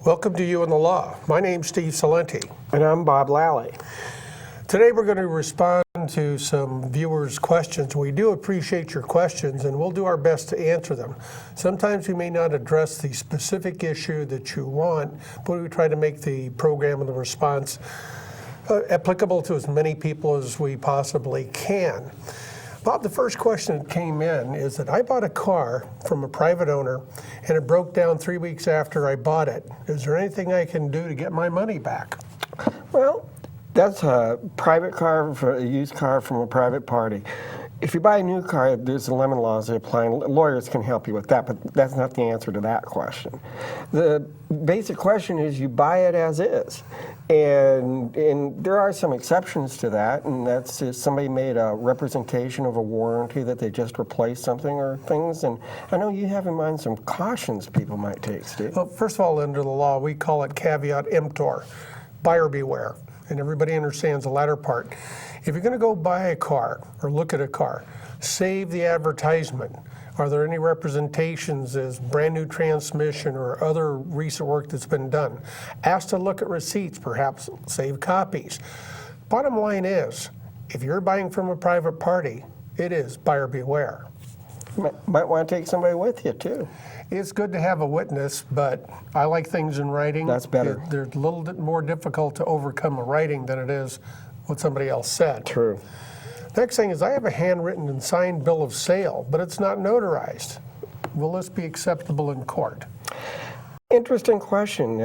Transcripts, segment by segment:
Welcome to You and the Law. My name's Steve Cilente. And I'm Bob Lally. Today we're going to respond to some viewers' questions. We do appreciate your questions and we'll do our best to answer them. Sometimes we may not address the specific issue that you want, but we try to make the program and the response applicable to as many people as we possibly can. Bob, the first question that came in is that I bought a car from a private owner and it broke down 3 weeks after I bought it. Is there anything I can do to get my money back? Well, that's a private car, for a used car from a private party. If you buy a new car, there's the lemon laws that apply, and lawyers can help you with that, but that's not the answer to that question. The basic question is you buy it as is. And there are some exceptions to that, and that's if somebody made a representation of a warranty that they just replaced something or things. And I know you have in mind some cautions people might take, Steve. Well, first of all, under the law, we call it caveat emptor, buyer beware. And everybody understands the latter part. If you're going to go buy a car or look at a car, save the advertisement. Are there any representations as brand new transmission or other recent work that's been done? Ask to look at receipts, perhaps save copies. Bottom line is, if you're buying from a private party, it is buyer beware. Might want to take somebody with you, too. It's good to have a witness, but I like things in writing. That's better. They're a little bit more difficult to overcome a writing than it is what somebody else said. True. Next thing is I have a handwritten and signed bill of sale, but it's not notarized. Will this be acceptable in court? Interesting question.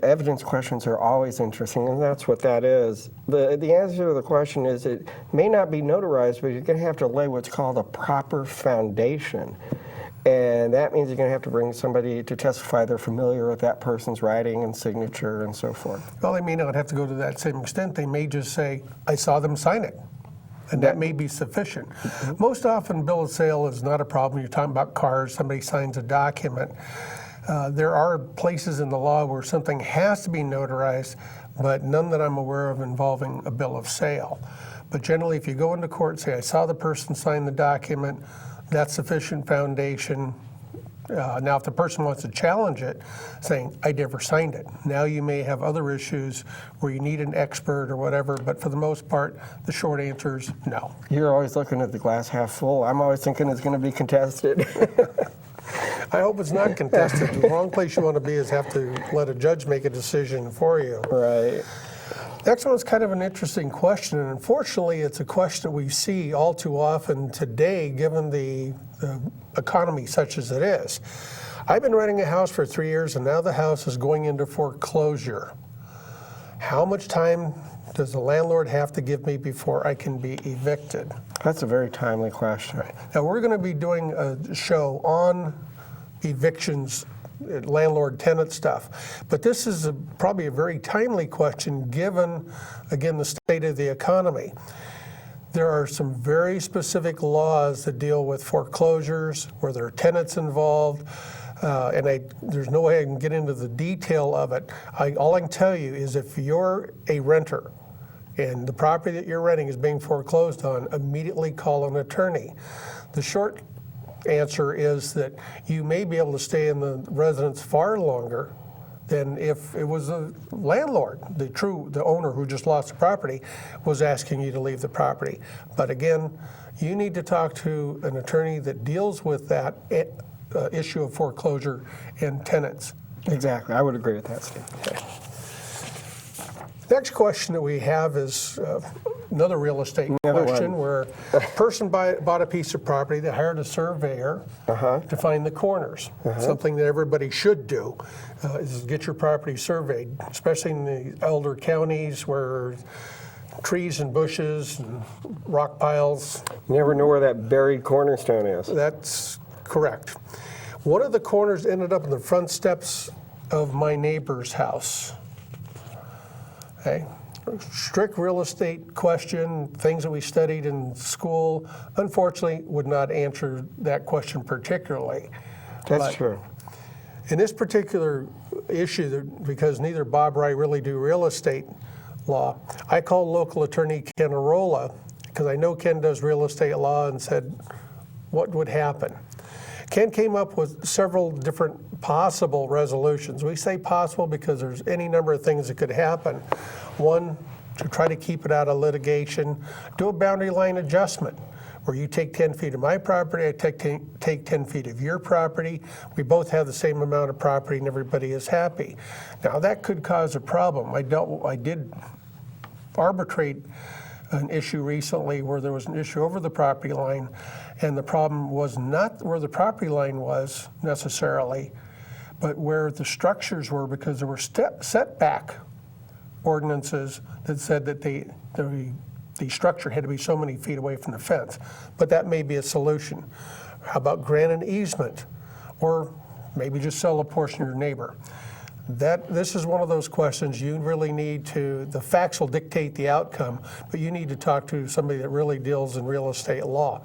Evidence questions are always interesting, and that's what that is. The answer to the question is it may not be notarized, but you're going to have to lay what's called a proper foundation. And that means you're going to have to bring somebody to testify they're familiar with that person's writing and signature and so forth. Well, they may not have to go to that same extent. They may just say, I saw them sign it. And that may be sufficient. Mm-hmm. Most often, bill of sale is not a problem. You're talking about cars, somebody signs a document. There are places in the law where something has to be notarized, but none that I'm aware of involving a bill of sale. But generally, if you go into court and say, I saw the person sign the document, that's sufficient foundation. Now, if the person wants to challenge it, saying, I never signed it, now you may have other issues where you need an expert or whatever, but for the most part, the short answer is no. You're always looking at the glass half full. I'm always thinking it's going to be contested. I hope it's not contested. The wrong place you want to be is have to let a judge make a decision for you. Right. Next one's kind of an interesting question, and unfortunately it's a question that we see all too often today given the economy such as it is. I've been renting a house for 3 years and now the house is going into foreclosure. How much time does the landlord have to give me before I can be evicted? That's a very timely question. Right. Now we're going to be doing a show on evictions, landlord-tenant stuff. But this is probably a very timely question given, again, the state of the economy. There are some very specific laws that deal with foreclosures, where there are tenants involved, and there's no way I can get into the detail of it. All I can tell you is if you're a renter and the property that you're renting is being foreclosed on, immediately call an attorney. The short answer is that you may be able to stay in the residence far longer than if it was a landlord, the owner who just lost the property, was asking you to leave the property. But again, you need to talk to an attorney that deals with that issue of foreclosure and tenants. Exactly. I would agree with that, Steve. Next question that we have is another real estate Another question one. where a person bought a piece of property, they hired a surveyor to find the corners. Something that everybody should do is get your property surveyed, especially in the elder counties where trees and bushes and rock piles. You never know where that buried cornerstone is. That's correct. One of the corners ended up in the front steps of my neighbor's house. Okay. Strict real estate question, things that we studied in school, unfortunately would not answer that question particularly. That's true. In this particular issue, because neither Bob or I really do real estate law, I called local attorney Ken Arola, because I know Ken does real estate law, and said, what would happen? Ken came up with several different possible resolutions. We say possible because there's any number of things that could happen. One, to try to keep it out of litigation, do a boundary line adjustment where you take 10 feet of my property, I take 10 feet of your property. We both have the same amount of property and everybody is happy. Now that could cause a problem. I did arbitrate an issue recently where there was an issue over the property line, and the problem was not where the property line was necessarily, but where the structures were, because there were setback ordinances that said that the structure had to be so many feet away from the fence. But that may be a solution. How about grant an easement, or maybe just sell a portion to your neighbor? This is one of those questions you really need to, the facts will dictate the outcome, but you need to talk to somebody that really deals in real estate law.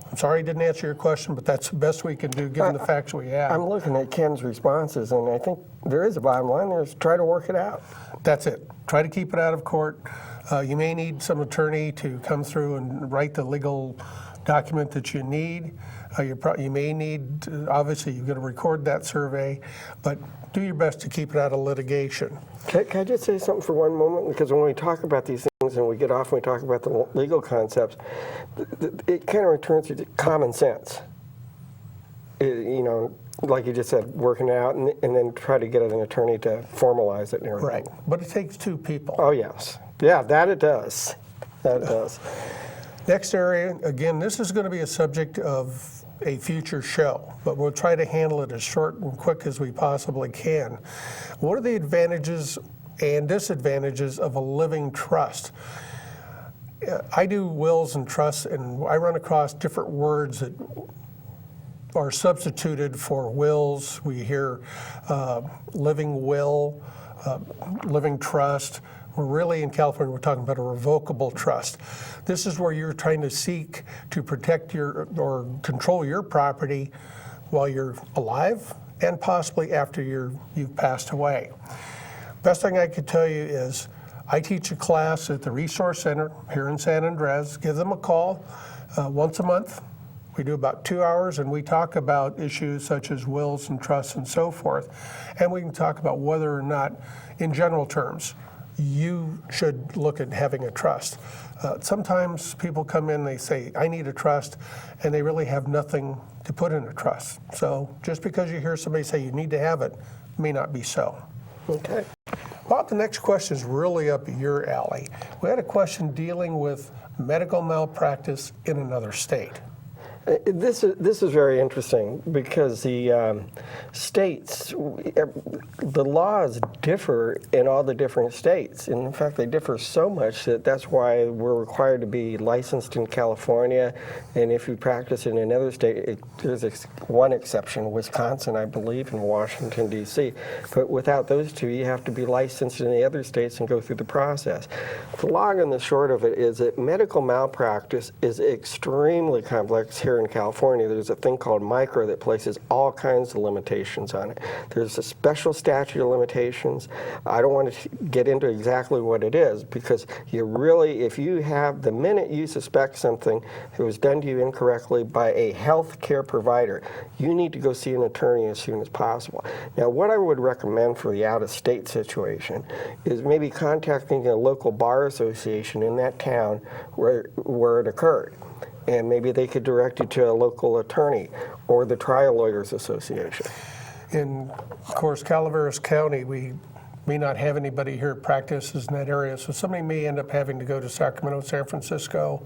I'm sorry I didn't answer your question, but that's the best we can do given the facts we have. I'm looking at Ken's responses, and I think there is a bottom line there, is try to work it out. That's it. Try to keep it out of court. You may need some attorney to come through and write the legal document that you need. You may need, obviously, you've got to record that survey, but do your best to keep it out of litigation. Can I just say something for one moment? Because when we talk about these things and we get off and we talk about the legal concepts, it kind of returns to common sense. Like you just said, working it out and then try to get an attorney to formalize it and everything. Right, but it takes two people. Oh, yes. Yeah, that it does. That it does. Next area, again, this is going to be a subject of a future show, but we'll try to handle it as short and quick as we possibly can. What are the advantages and disadvantages of a living trust? I do wills and trusts, and I run across different words that are substituted for wills. We hear living will, living trust. We're really, in California, we're talking about a revocable trust. This is where you're trying to seek to protect or control your property while you're alive and possibly after you've passed away. Best thing I could tell you is I teach a class at the Resource Center here in San Andres. Give them a call once a month. We do about 2 hours, and we talk about issues such as wills and trusts and so forth. And we can talk about whether or not, in general terms, you should look at having a trust. Sometimes people come in, they say, I need a trust, and they really have nothing to put in a trust. So just because you hear somebody say you need to have it, may not be so. Okay. Bob, the next question is really up your alley. We had a question dealing with medical malpractice in another state. This is very interesting because the states, the laws differ in all the different states. And in fact, they differ so much that's why we're required to be licensed in California. And if you practice in another state, there's one exception, Wisconsin, I believe, and Washington, D.C. But without those two, you have to be licensed in the other states and go through the process. The long and the short of it is that medical malpractice is extremely complex here in California. There's a thing called MICRA that places all kinds of limitations on it. There's a special statute of limitations. I don't want to get into exactly what it is because you really, if you have, the minute you suspect something that was done to you incorrectly by a health care provider, you need to go see an attorney as soon as possible. Now, what I would recommend for the out-of-state situation is maybe contacting a local bar association in that town where it occurred. And maybe they could direct you to a local attorney or the Trial Lawyers Association. In, of course, Calaveras County, we may not have anybody here that practices in that area, so somebody may end up having to go to Sacramento, San Francisco.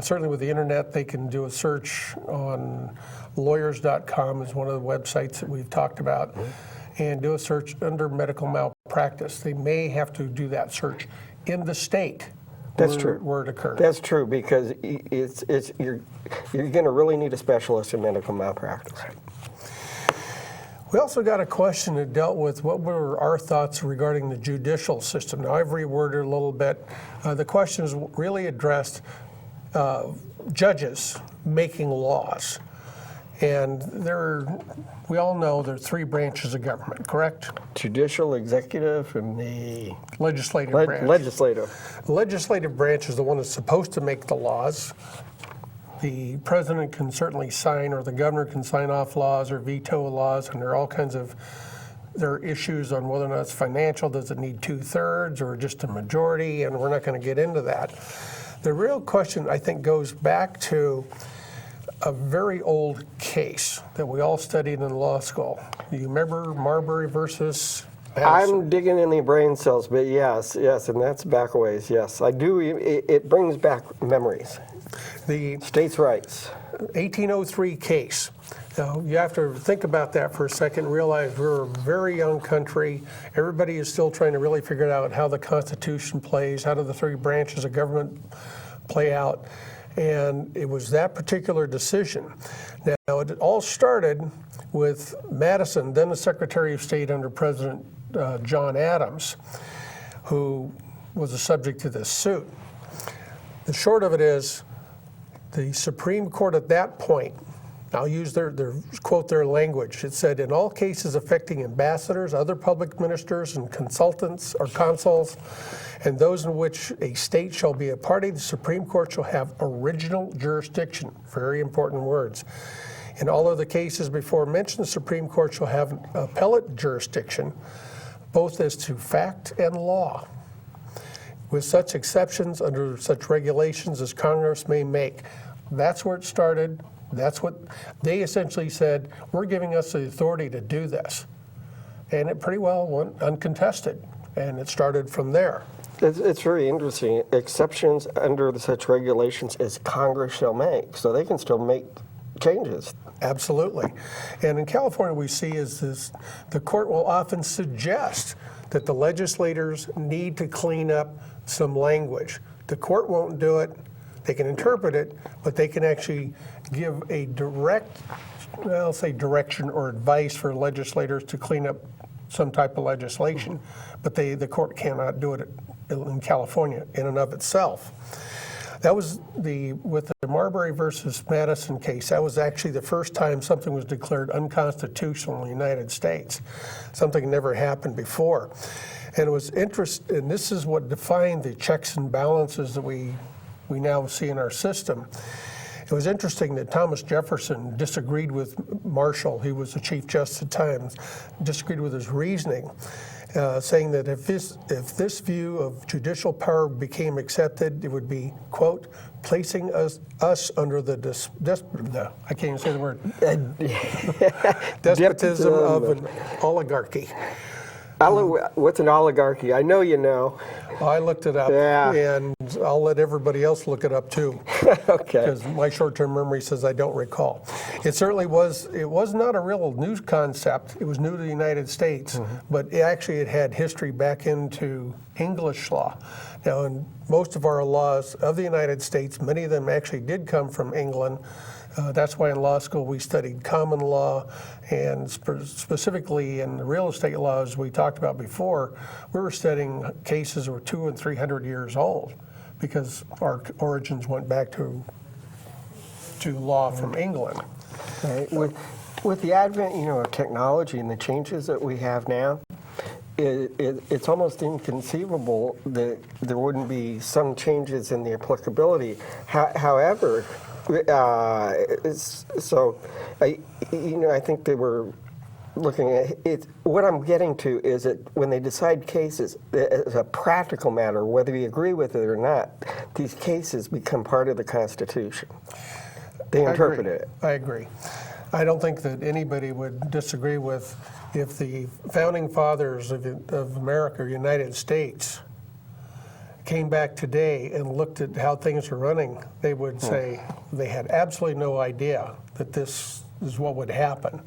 Certainly with the internet, they can do a search on lawyers.com is one of the websites that we've talked about, and do a search under medical malpractice. They may have to do that search in the state. That's true. Where it occurred. That's true, because you're going to really need a specialist in medical malpractice. Right. We also got a question that dealt with what were our thoughts regarding the judicial system. Now, I've reworded it a little bit. The question is really addressed judges making laws. And we all know there are three branches of government, correct? Judicial, executive, and the Legislative branch. legislative. The legislative branch is the one that's supposed to make the laws. The president can certainly sign, or the governor can sign off laws or veto laws, and there are all kinds of issues on whether or not it's financial. Does it need 2/3 or just a majority? And we're not going to get into that. The real question, I think, goes back to a very old case that we all studied in law school. Do you remember Marbury versus Madison? I'm digging in the brain cells, but yes, and that's back a ways, yes. I do, it brings back memories. The States' rights. 1803 case. Now, you have to think about that for a second, realize we're a very young country. Everybody is still trying to really figure out how the Constitution plays, how do the three branches of government play out. And it was that particular decision. Now, it all started with Madison, then the Secretary of State under President John Adams, who was the subject to this suit. The short of it is, the Supreme Court at that point, I'll use quote their language. It said, in all cases affecting ambassadors, other public ministers, and consultants or consuls, and those in which a state shall be a party, the Supreme Court shall have original jurisdiction. Very important words. In all of the cases before mentioned, the Supreme Court shall have appellate jurisdiction, both as to fact and law, with such exceptions under such regulations as Congress may make. That's where it started. That's what they essentially said, we're giving us the authority to do this. And it pretty well went uncontested, and it started from there. It's very interesting. Exceptions under such regulations as Congress shall make, so they can still make changes. Absolutely. And in California, we see is this, the court will often suggest that the legislators need to clean up some language. The court won't do it. They can interpret it, but they can actually give a direct, I'll say direction or advice for legislators to clean up some type of legislation. But the court cannot do it in California in and of itself. That was with the Marbury versus Madison case, that was actually the first time something was declared unconstitutional in the United States. Something never happened before. And it was interesting, and this is what defined the checks and balances that we now see in our system. It was interesting that Thomas Jefferson disagreed with Marshall, he was the Chief Justice at the time, disagreed with his reasoning, saying that if this view of judicial power became accepted, it would be, quote, placing us under the I can't even say the word, despotism of an oligarchy. What's an oligarchy? I know you know. I looked it up, Yeah. and I'll let everybody else look it up too. Okay. Because my short-term memory says I don't recall. It certainly was. It was not a real new concept. It was new to the United States, but it had history back into English law. Now, in most of our laws of the United States, many of them actually did come from England. That's why in law school we studied common law, and specifically in the real estate laws we talked about before, we were studying cases that were 200 and 300 years old because our origins went back to law from England. Right. With the advent, of technology and the changes that we have now, it's almost inconceivable that there wouldn't be some changes in the applicability. However, I think they were looking at it. What I'm getting to is that when they decide cases, as a practical matter, whether you agree with it or not, these cases become part of the Constitution. They interpret it. I agree. I don't think that anybody would disagree with if the founding fathers of America, United States, came back today and looked at how things are running, they would say they had absolutely no idea that this is what would happen.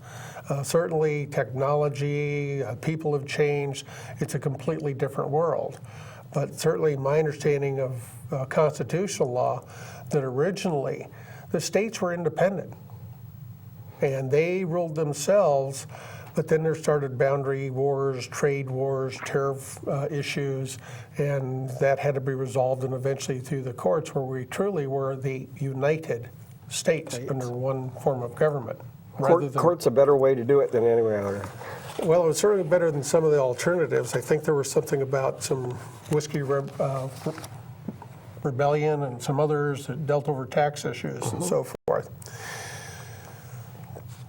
Certainly technology, people have changed. It's a completely different world. But certainly my understanding of constitutional law, that originally the states were independent and they ruled themselves, but then there started boundary wars, trade wars, tariff issues, and that had to be resolved, and eventually through the courts, where we truly were the United States under one form of government. Court's a better way to do it than anywhere else. Well, it was certainly better than some of the alternatives. I think there was something about some whiskey rebellion and some others that dealt over tax issues and so forth.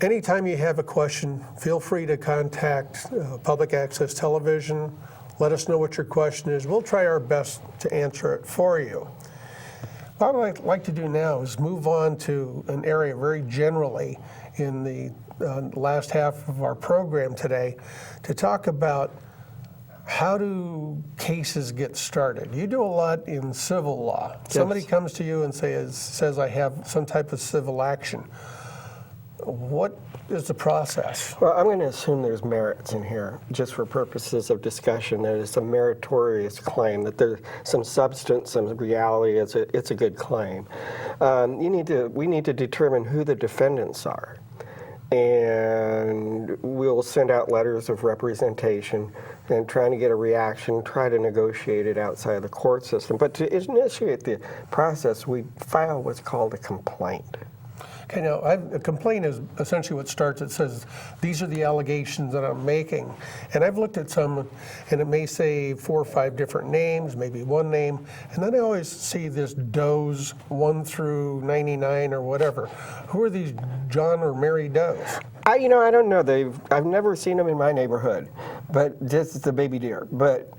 Anytime you have a question, feel free to contact Public Access Television. Let us know what your question is. We'll try our best to answer it for you. What I'd like to do now is move on to an area very generally in the last half of our program today to talk about how do cases get started. You do a lot in civil law. Yes. Somebody comes to you and says, I have some type of civil action. What is the process? Well, I'm going to assume there's merits in here, just for purposes of discussion, that it's a meritorious claim, that there's some substance, some reality, it's a good claim. We need to determine who the defendants are. And we'll send out letters of representation and trying to get a reaction, try to negotiate it outside the court system. But to initiate the process, we file what's called a complaint. Okay, now a complaint is essentially what starts. It says, these are the allegations that I'm making. And I've looked at some, and it may say 4 or 5 different names, maybe one name. And then I always see this Does 1 through 99 or whatever. Who are these John or Mary Does? I don't know. I've never seen them in my neighborhood, but just the baby deer. But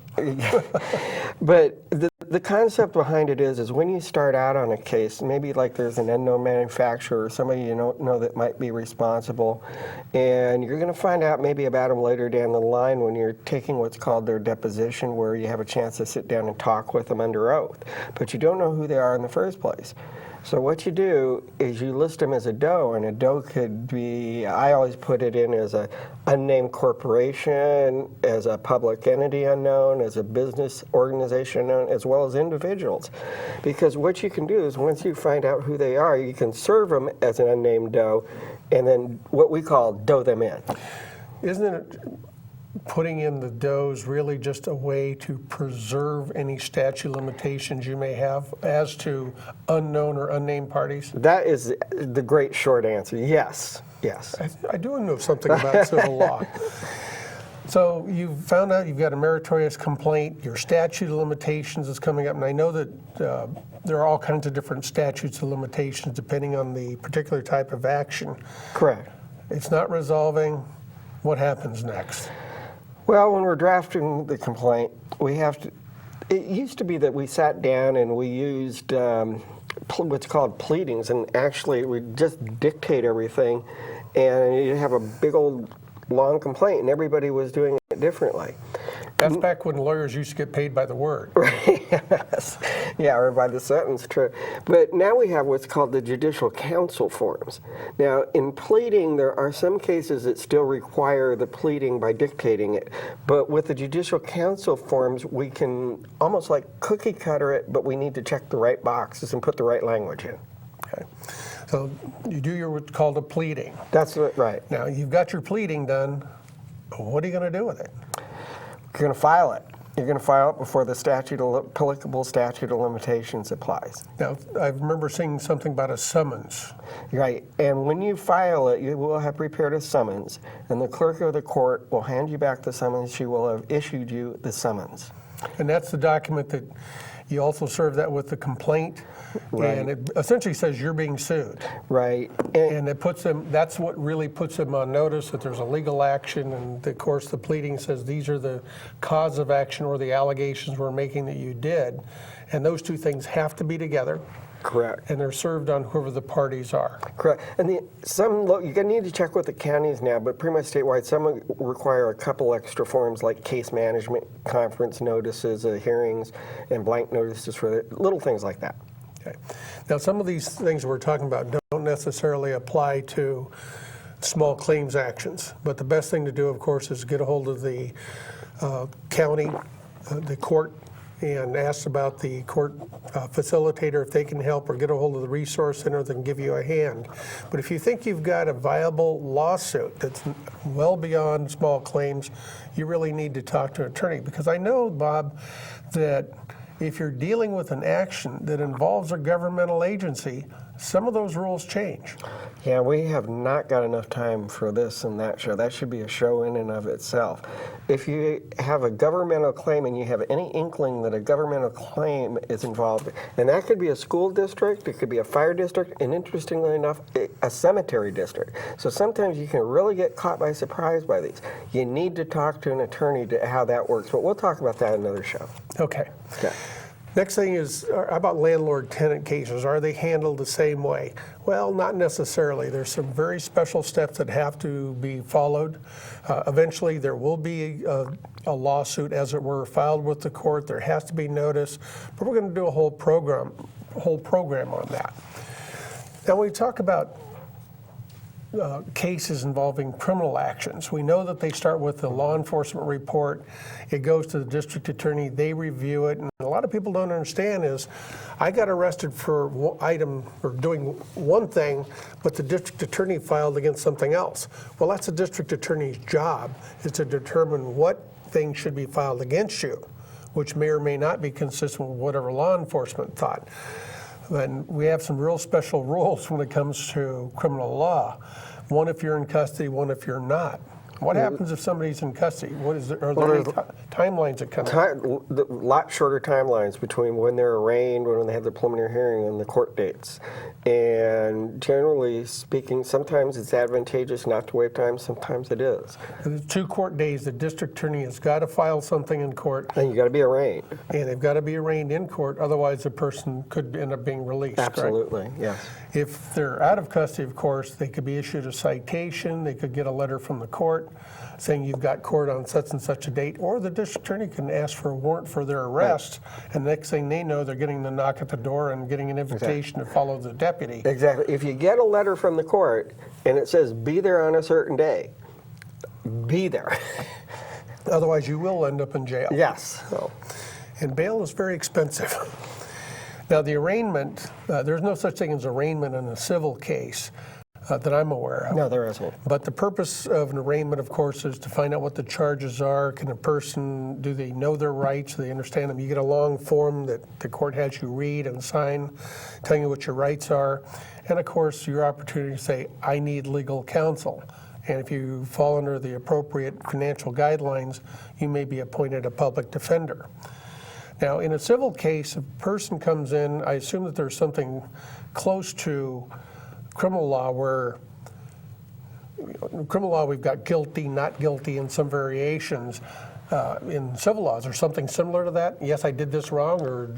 the concept behind it is when you start out on a case, maybe like there's an unknown manufacturer or somebody you don't know that might be responsible, and you're going to find out maybe about them later down the line when you're taking what's called their deposition, where you have a chance to sit down and talk with them under oath, but you don't know who they are in the first place. So what you do is you list them as a doe, and a doe could be, I always put it in as a unnamed corporation, as a public entity unknown, as a business organization unknown, as well as individuals. Because what you can do is once you find out who they are, you can serve them as an unnamed doe, and then what we call doe them in. Isn't it putting in the does really just a way to preserve any statute of limitations you may have as to unknown or unnamed parties? That is the great short answer. Yes, yes. I do know something about civil law. So you've found out you've got a meritorious complaint, your statute of limitations is coming up, and I know that there are all kinds of different statutes of limitations depending on the particular type of action. Correct. It's not resolving. What happens next? Well, when we're drafting the complaint, we have to, it used to be that we sat down and we used what's called pleadings, and actually we just dictate everything, and you have a big old long complaint, and everybody was doing it differently. That's back when lawyers used to get paid by the word. Yes. Yeah, or by the sentence, true. But now we have what's called the judicial counsel forms. Now, in pleading, there are some cases that still require the pleading by dictating it. But with the judicial counsel forms, we can almost like cookie cutter it, but we need to check the right boxes and put the right language in. Okay. So you do what's called a pleading. That's right. Now, you've got your pleading done. What are you going to do with it? You're going to file it. You're going to file it before the applicable statute of limitations applies. Now, I remember seeing something about a summons. Right, and when you file it, you will have prepared a summons, and the clerk of the court will hand you back the summons. She will have issued you the summons. And that's the document that You also serve that with the complaint, Right. and it essentially says you're being sued. Right. And it puts them, that's what really puts them on notice that there's a legal action, and of course the pleading says these are the cause of action or the allegations we're making that you did. And those two things have to be together. Correct. And they're served on whoever the parties are. Correct. And you're gonna need to check with the counties now, but pretty much statewide, some require a couple extra forms like case management, conference notices, hearings, and blank notices for little things like that. Okay. Now, some of these things we're talking about don't necessarily apply to small claims actions, but the best thing to do, of course, is get a hold of the county, the court, and ask about the court facilitator if they can help, or get a hold of the resource center that can give you a hand. But if you think you've got a viable lawsuit that's well beyond small claims, you really need to talk to an attorney, because I know, Bob, that if you're dealing with an action that involves a governmental agency, some of those rules change. Yeah, we have not got enough time for this and that show. That should be a show in and of itself. If you have a governmental claim and you have any inkling that a governmental claim is involved, and that could be a school district, it could be a fire district, and interestingly enough, a cemetery district. So sometimes you can really get caught by surprise by these. You need to talk to an attorney to how that works, but we'll talk about that in another show. Okay. Okay. Next thing is, how about landlord-tenant cases? Are they handled the same way? Well, not necessarily. There's some very special steps that have to be followed. Eventually, there will be a lawsuit, as it were, filed with the court. There has to be notice, but we're going to do a whole program on that. Now, when we talk about cases involving criminal actions, we know that they start with the law enforcement report. It goes to the district attorney. They review it. And a lot of people don't understand is, I got arrested for doing one thing, but the district attorney filed against something else. Well, that's the district attorney's job, is to determine what thing should be filed against you, which may or may not be consistent with whatever law enforcement thought. And we have some real special rules when it comes to criminal law. One if you're in custody, one if you're not. What happens if somebody's in custody? Are there any timelines that come up? A lot shorter timelines between when they're arraigned, when they have the preliminary hearing, and the court dates. And generally speaking, sometimes it's advantageous not to waive time, sometimes it is. The 2 court days, the district attorney has got to file something in court. And you got to be arraigned. And they've got to be arraigned in court, otherwise the person could end up being released. Absolutely, correct? yes. If they're out of custody, of course, they could be issued a citation, they could get a letter from the court saying you've got court on such and such a date, or the district attorney can ask for a warrant for their arrest, and the next thing they know, they're getting the knock at the door and getting an invitation to follow the deputy. Exactly. If you get a letter from the court and it says be there on a certain day, be there. Otherwise, you will end up in jail. Yes. So. And bail is very expensive. Now, the arraignment, there's no such thing as arraignment in a civil case that I'm aware of. No, there isn't. But the purpose of an arraignment, of course, is to find out what the charges are. Can a person, do they know their rights? Do they understand them? You get a long form that the court has you read and sign, telling you what your rights are. And of course, your opportunity to say, I need legal counsel. And if you fall under the appropriate financial guidelines, you may be appointed a public defender. Now, in a civil case, a person comes in, I assume that there's something close to criminal law where, in criminal law we've got guilty, not guilty, and some variations. In civil laws, or something similar to that? Yes, I did this wrong, or?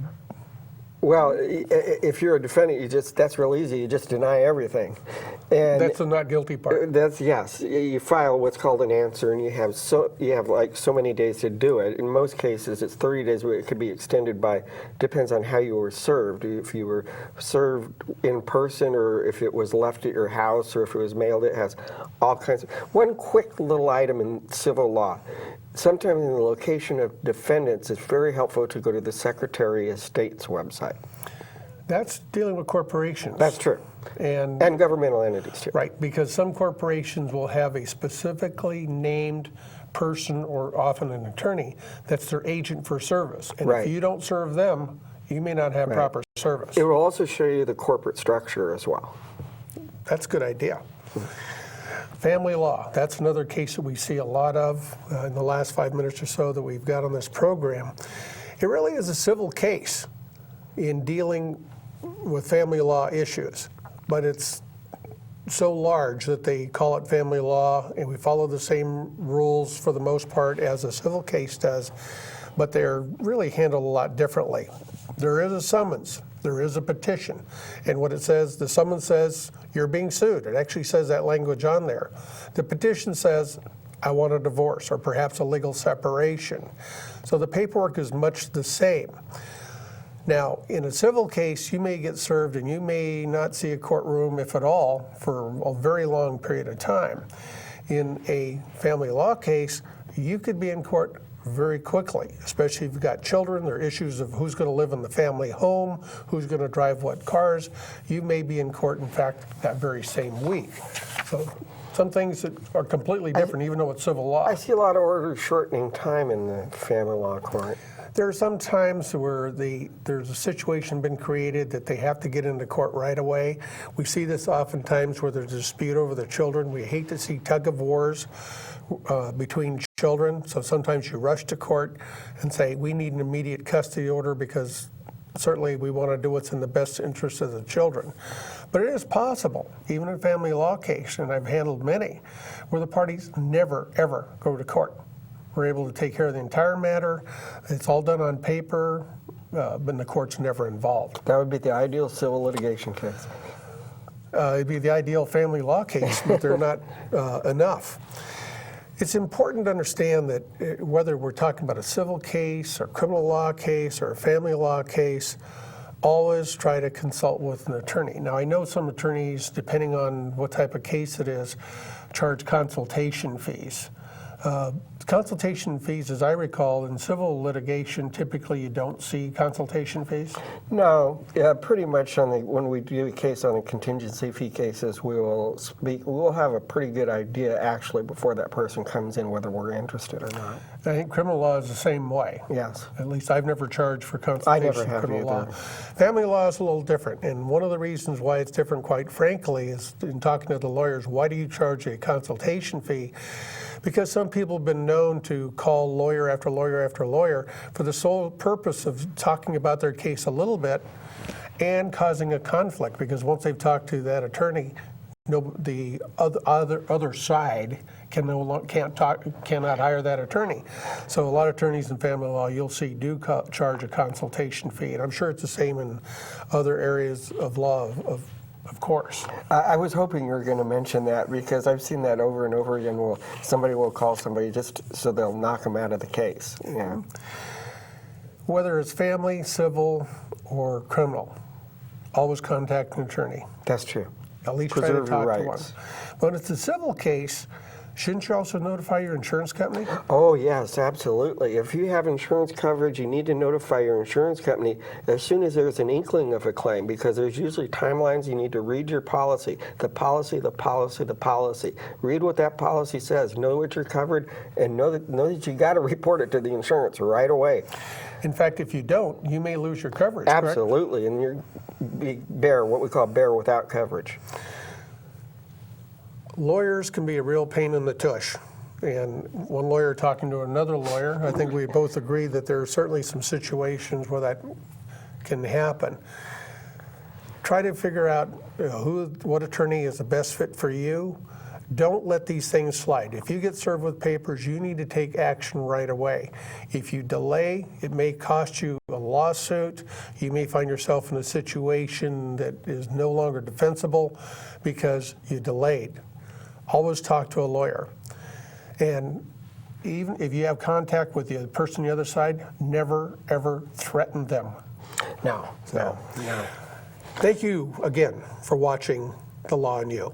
Well, if you're a defendant, that's real easy. You just deny everything. And that's the not guilty part. That's, yes. You file what's called an answer, and you have like so many days to do it. In most cases, it's 30 days, but it could be extended by, depends on how you were served. If you were served in person, or if it was left at your house, or if it was mailed, it has all kinds of. One quick little item in civil law. Sometimes in the location of defendants, it's very helpful to go to the Secretary of State's website. That's dealing with corporations. That's true. And governmental entities, too. Right, because some corporations will have a specifically named person, or often an attorney, that's their agent for service. And right. If you don't serve them, you may not have right. proper service. It will also show you the corporate structure as well. That's a good idea. Family law, that's another case that we see a lot of in the last 5 minutes or so that we've got on this program. It really is a civil case. in dealing with family law issues, but it's so large that they call it family law, and we follow the same rules for the most part as a civil case does, but they're really handled a lot differently. There is a summons, there is a petition, and what it says, the summons says you're being sued. It actually says that language on there. The petition says, I want a divorce or perhaps a legal separation. So the paperwork is much the same. Now, in a civil case, you may get served and you may not see a courtroom, if at all, for a very long period of time. In a family law case, you could be in court very quickly, especially if you've got children. There are issues of who's going to live in the family home, who's going to drive what cars. You may be in court, in fact, that very same week. So some things that are completely different, even though it's civil law. I see a lot of orders shortening time in the family law court. There are some times where there's a situation been created that they have to get into court right away. We see this oftentimes where there's a dispute over the children. We hate to see tug of wars between children, so sometimes you rush to court and say, we need an immediate custody order because certainly we want to do what's in the best interest of the children. But it is possible, even in a family law case, and I've handled many, where the parties never, ever go to court. We're able to take care of the entire matter. It's all done on paper, but the court's never involved. That would be the ideal civil litigation case. It'd be the ideal family law case, but they're not enough. It's important to understand that whether we're talking about a civil case or criminal law case or a family law case, always try to consult with an attorney. Now, I know some attorneys, depending on what type of case it is, charge consultation fees. Consultation fees, as I recall, in civil litigation, typically you don't see consultation fees? No, yeah, pretty much when we do a case on the contingency fee cases, we'll have a pretty good idea actually before that person comes in whether we're interested or not. I think criminal law is the same way. Yes. At least I've never charged for consultation. I never have criminal either. law. Family law is a little different, and one of the reasons why it's different, quite frankly, is in talking to the lawyers, why do you charge a consultation fee? Because some people have been known to call lawyer after lawyer after lawyer for the sole purpose of talking about their case a little bit and causing a conflict, because once they've talked to that attorney, the other side cannot hire that attorney. So a lot of attorneys in family law you'll see do charge a consultation fee, and I'm sure it's the same in other areas of law, of course. I was hoping you were going to mention that because I've seen that over and over again. Somebody will call somebody just so they'll knock them out of the case. Yeah. Whether it's family, civil, or criminal, always contact an attorney. That's true. At least Preserve try to your talk to one. rights. But if it's a civil case, shouldn't you also notify your insurance company? Oh, yes, absolutely. If you have insurance coverage, you need to notify your insurance company as soon as there's an inkling of a claim, because there's usually timelines. You need to read your policy, the policy, the policy, the policy. Read what that policy says, know what you're covered, and know that you got to report it to the insurance right away. In fact, if you don't, you may lose your coverage, correct? Absolutely, and you're what we call bear without coverage. Lawyers can be a real pain in the tush. And one lawyer talking to another lawyer, I think we both agree that there are certainly some situations where that can happen. Try to figure out what attorney is the best fit for you. Don't let these things slide. If you get served with papers, you need to take action right away. If you delay, it may cost you a lawsuit. You may find yourself in a situation that is no longer defensible because you delayed. Always talk to a lawyer. And even if you have contact with the person on the other side, never, ever threaten them. No. Thank you again for watching The Law and You.